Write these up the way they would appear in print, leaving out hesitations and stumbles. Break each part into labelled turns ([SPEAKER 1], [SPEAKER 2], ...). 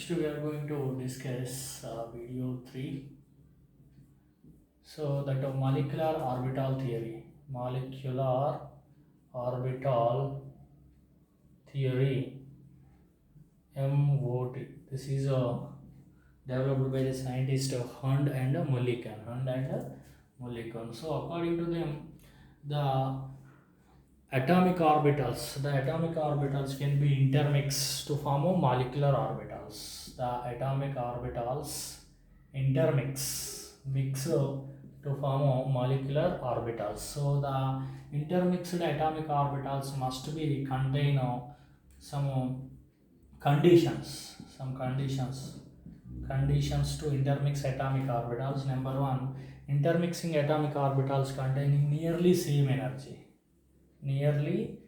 [SPEAKER 1] Next we are going to discuss video 3. So that molecular orbital theory. Molecular orbital theory MOT. This is developed by the scientist Hund and Mulliken. So according to them, the the atomic orbitals can be intermixed to form a molecular orbitals. The atomic orbitals mix to form a molecular orbitals. So the intermixed atomic orbitals must be contain some conditions to intermix atomic orbitals. Number one, intermixing atomic orbitals containing nearly same energy nearly,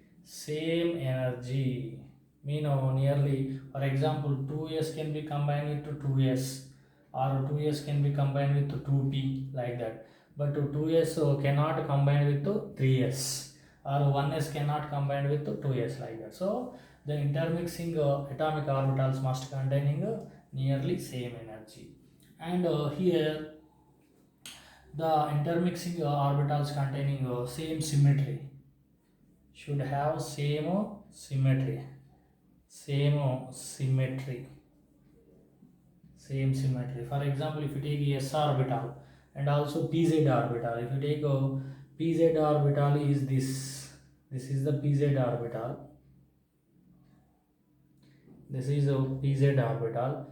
[SPEAKER 1] for example, 2s can be combined with 2s, or 2s can be combined with 2p, like that. But 2s cannot combine with 3s, or 1s cannot combine with 2s, like that. So the intermixing atomic orbitals must containing nearly same energy. And here the intermixing orbitals containing same symmetry should have same symmetry For example, if you take s orbital and also pz orbital, if you take pz orbital is this is the pz orbital, this is a pz orbital.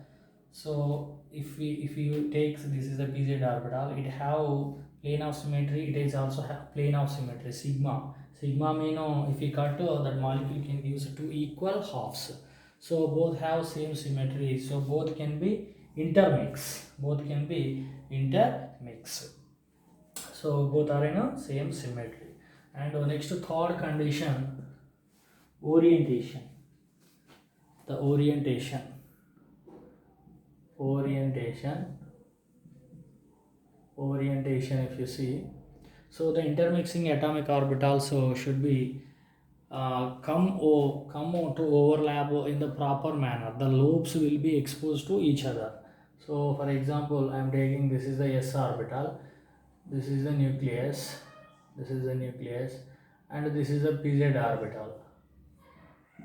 [SPEAKER 1] So if you take this is a pz orbital, it have plane of symmetry, it is also have plane of symmetry sigma mean if you cut that molecule can give two equal halves, so both have same symmetry, so both can be intermix, so both are in a same symmetry. And next third condition, orientation. The orientation if you see, so the intermixing atomic orbitals should be come to overlap in the proper manner. The lobes will be exposed to each other. So for example, I am taking this is the s orbital, this is the nucleus, and this is the pz orbital,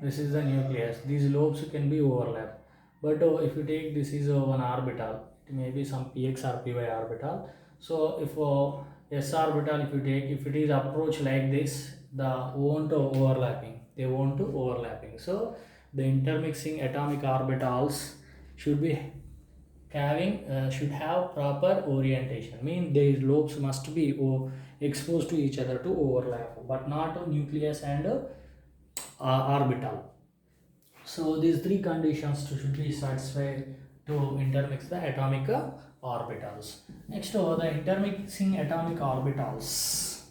[SPEAKER 1] this is the nucleus. These lobes can be overlap. But if you take this is one orbital, it may be some px or py orbital. So if s orbital, if you take, if it is approach like this, they won't overlapping. So the intermixing atomic orbitals should be having should have proper orientation. Mean their lobes must be exposed to each other to overlap, but not nucleus and orbital. So these three conditions should be satisfied to intermix the atomic orbitals. Next, the intermixing atomic orbitals.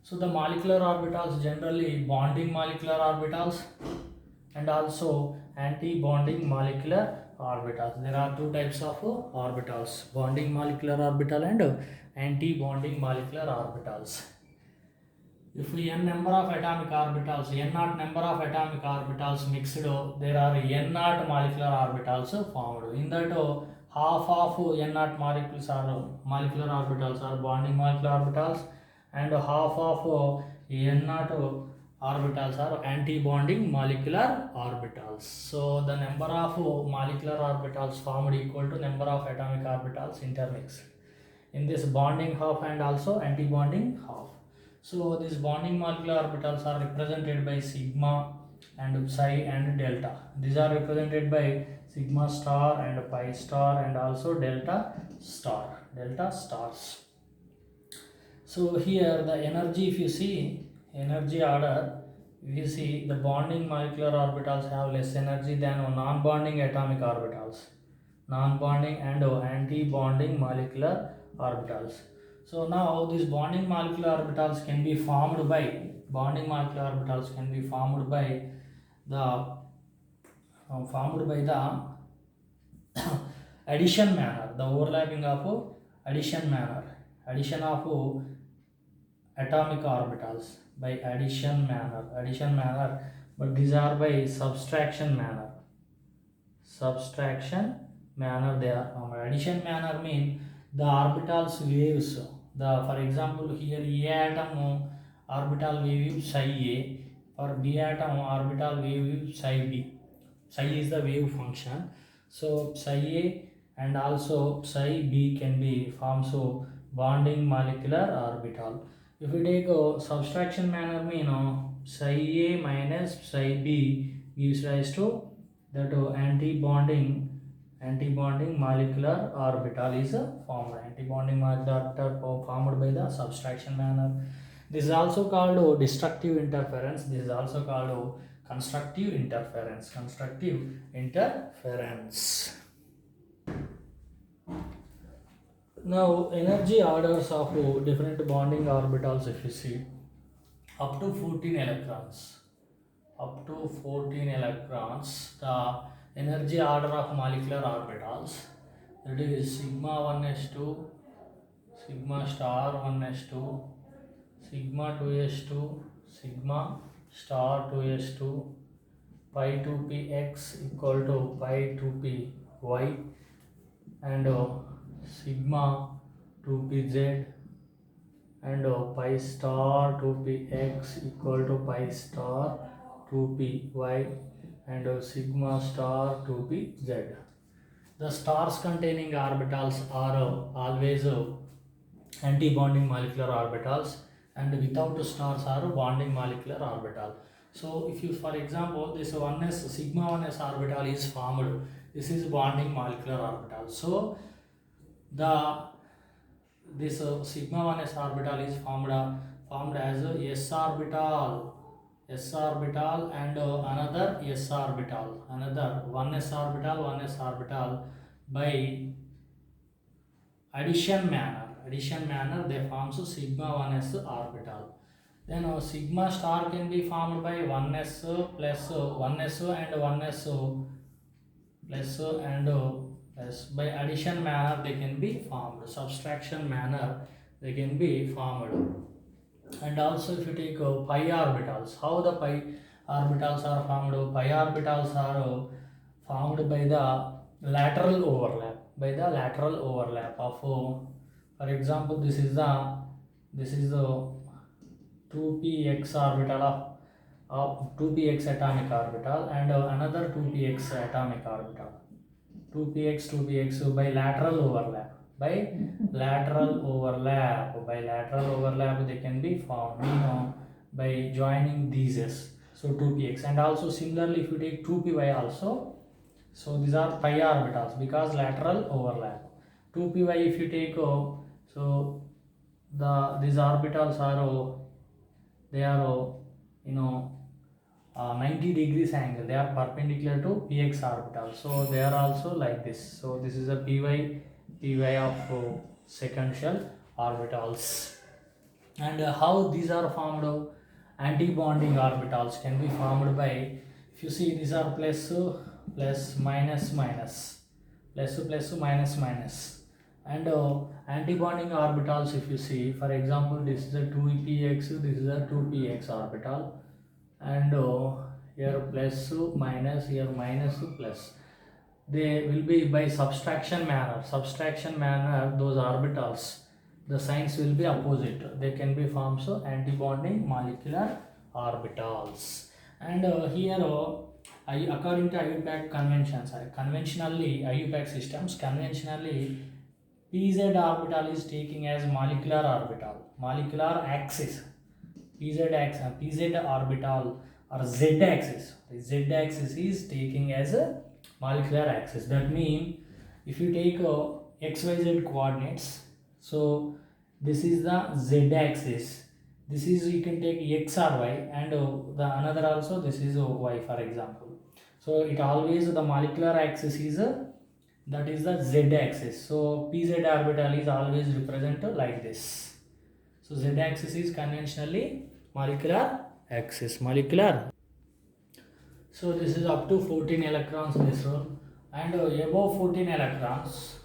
[SPEAKER 1] So the molecular orbitals, generally bonding molecular orbitals and also anti-bonding molecular orbitals. There are two types of orbitals: bonding molecular orbital and anti-bonding molecular orbitals. If n number of atomic orbitals, n naught number of atomic orbitals mixed, there are n naught molecular orbitals formed. In that, half of n naught molecular orbitals are bonding molecular orbitals, and half of n naught orbitals are anti-bonding molecular orbitals. So the number of molecular orbitals formed equal to number of atomic orbitals intermixed in this bonding half and also anti-bonding half. So these bonding molecular orbitals are represented by sigma and psi and delta. These are represented by sigma star and pi star and also delta stars. So here the energy, if you see energy order, if you see the bonding molecular orbitals have less energy than non-bonding atomic orbitals, non-bonding and anti-bonding molecular orbitals. So now these bonding molecular orbitals can be formed by the addition manner, the overlapping of addition of atomic orbitals by addition manner, but these are by subtraction manner. subtraction manner they are formed. Addition manner mean the orbitals waves. For example here A atom orbital wave psi A, for B atom orbital wave psi B. Psi is the wave function. So psi A and also psi B can be formed. So bonding molecular orbital. If we take a subtraction manner mean psi A minus psi B gives rise to that anti-bonding molecular orbital is formed. Anti-bonding molecular orbital formed by the subtraction manner. This is also called destructive interference. This is also called constructive interference. Constructive interference. Now energy orders of different bonding orbitals, if you see, up to 14 electrons. Up to 14 electrons, the energy order of molecular orbitals, that is sigma 1s2, sigma star 1s2, sigma 2s2, sigma star 2s2, pi 2px equal to pi 2py, and sigma 2pz, and pi star 2px equal to pi star 2py, and sigma star 2pz. The stars containing orbitals are always anti-bonding molecular orbitals, and without stars are bonding molecular orbital. So if you, for example, this 1s sigma 1s orbital is formed, this is bonding molecular orbital. So the this sigma 1s orbital is formed as a s orbital, and another s orbital, another 1s orbital by addition manner they forms sigma 1s orbital. Then sigma star can be formed by 1s plus 1s and 1s plus and plus. By addition manner they can be formed. Subtraction manner they can be formed. And also if you take pi orbitals, how the pi orbitals are formed? Pi orbitals are formed by the lateral overlap, of for example this is the 2px orbital of 2px atomic orbital, and another 2px atomic orbital, 2px by lateral overlap, they can be formed by joining these s. So 2px, and also similarly if you take 2py also, so these are pi orbitals because lateral overlap. 2py if you take so these orbitals are they are 90 degrees angle, they are perpendicular to px orbital, so they are also like this. So this is a py of second shell orbitals. And how these are formed? Anti-bonding orbitals can be formed by, if you see these are plus minus minus, plus minus minus, and anti-bonding orbitals if you see, for example this is a 2px, this is a 2px orbital, and here plus minus, here minus plus, they will be by subtraction manner. Those orbitals, the signs will be opposite, they can be formed. So anti-bonding molecular orbitals. And here according to IUPAC conventions, IUPAC systems, conventionally pz orbital is taking as molecular axis, pz orbital or z axis. The z axis is taking as a molecular axis. That means if you take xyz coordinates, so this is the z axis, this is, you can take x or y, and the another also, this is y for example. So it always, the molecular axis is that is the z axis. So pz orbital is always represented like this. So z axis is conventionally molecular axis, So this is up to 14 electrons this role, and above 14 electrons,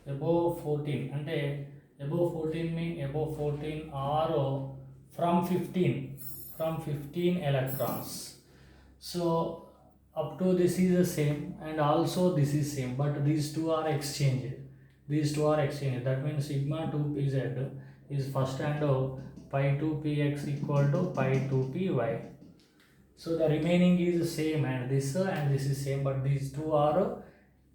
[SPEAKER 1] above 14 అంటే above 14 mean above 14 or from 15 electrons. So up to this is the same, and also this is same, but these two are exchanged. That means sigma 2 pz is first and pi 2 px equal to pi 2 py. So the remaining is same, and this is same, but these two are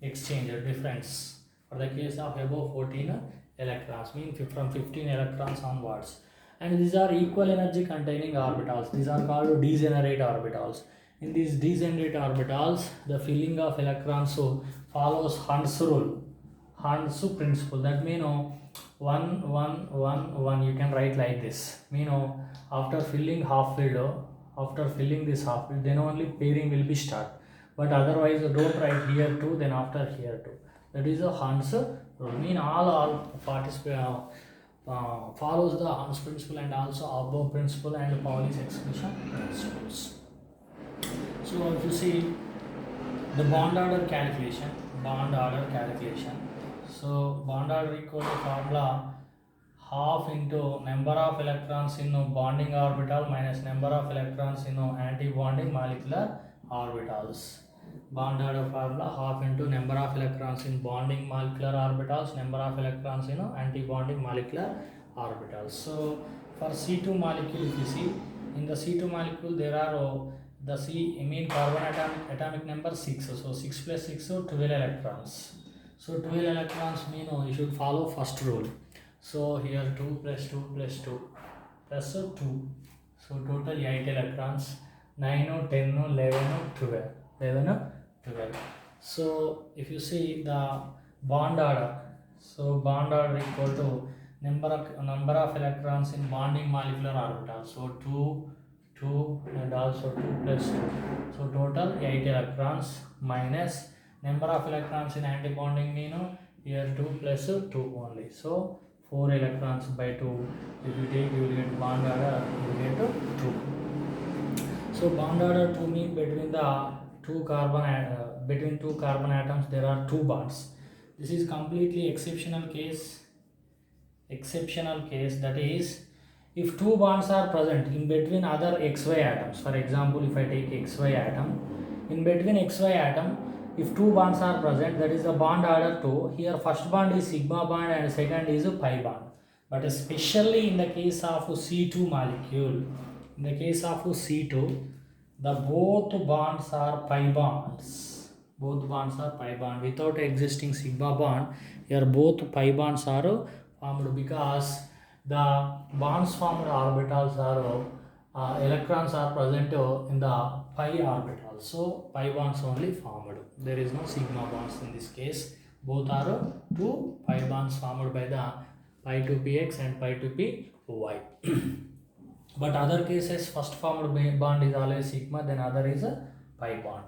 [SPEAKER 1] exchanged, difference. For the case of above 14 electrons, mean from 15 electrons onwards. And these are equal energy containing orbitals. These are called degenerate orbitals. In these degenerate orbitals, the filling of electrons so follows Hund's rule, Hund's principle. That means 1 1 1 1. You can write like this. After filling half filled, after filling this half filled, then only pairing will be start. But otherwise, don't write here 2, then after here 2. That is a Hund's rule. All participants follows the Hund's principle and also above principle and Pauli's exclusion principles. So if you see the bond order calculation, so bond order equal to formula half into number of electrons in bonding orbital minus number of electrons in anti-bonding molecular orbitals. Bond order formula half into number of electrons in bonding molecular orbitals, number of electrons in anti-bonding molecular orbitals. So for C2 molecule, if you see, in the C2 molecule there are the carbon atomic number 6. So 6 plus 6, so 12 electrons. So 12 electrons mean you should follow first rule. So here 2 plus 2 plus 2 plus 2. So total 8 electrons, 9, 10, 11, 12. So if you see the bond order, so bond order equal to number of electrons in bonding molecular orbital. So 2 and also 2 plus 2. So total 8 electrons minus number of electrons in anti-bonding here 2 plus 2 only. So 4 electrons by 2. If you take, you will get bond order, you will get 2. So bond order 2 means between two carbon atoms there are 2 bonds. This is completely exceptional case. That is, if 2 bonds are present in between other XY atoms. For example, if I take XY atom, in between XY atom, if 2 bonds are present, that is the bond order 2. Here first bond is sigma bond and second is a pi bond. But especially in the case of C2 molecule, the both bonds are pi bonds. Without existing sigma bond, here both pi bonds are formed because the bonds formed orbitals are electrons are present in the pi orbital. So pi bonds only formed. There is no sigma bonds in this case. Both are 2 pi bonds formed by the pi 2 px and pi 2 py. But other cases, first formed bond is always sigma, then other is a pi bond.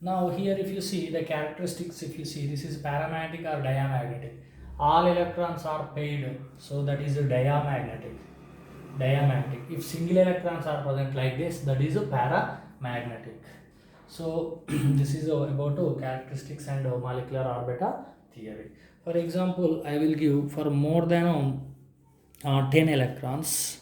[SPEAKER 1] Now here if you see the characteristics, if you see this is paramagnetic or diamagnetic. All electrons are paired, so that is a diamagnetic. If single electrons are present like this, that is a paramagnetic. So this is about characteristics and molecular orbital theory. For example, I will give for more than 10 electrons.